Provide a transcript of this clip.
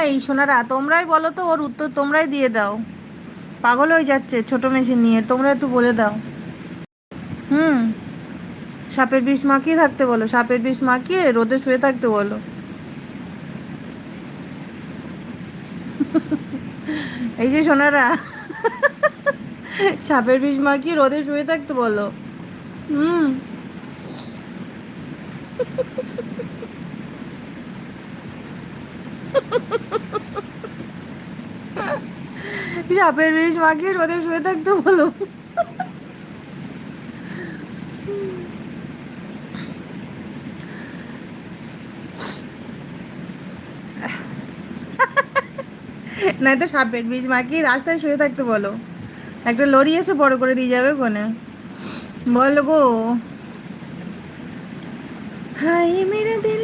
এই সোনারা, তোমরাই বলো তো, ওর উত্তর তোমরাই দিয়ে দাও। পাগল হয়ে যাচ্ছে ছোট মেশিন নিয়ে, তোমরা একটু বলে দাও। হুম। সাপের বিষ মাখিয়ে থাকতে বলো, সাপের বিষ মাখিয়ে রোদে শুয়ে থাকতে বলো। এই যে সোনারা, সাপের বিষ মাখিয়ে রোদে শুয়ে থাকতে বলো। হুম। সাপের বিষ মাখিয়ে রোদে শুয়ে থাকতে বলো। নয়তো সাপের বিষ মাখিয়ে রাস্তায় শুয়ে থাকতে বলো। একটা লরি এসে বড় করে দিয়ে যাবে কোনে। বলো গো। হাই মেরে দিল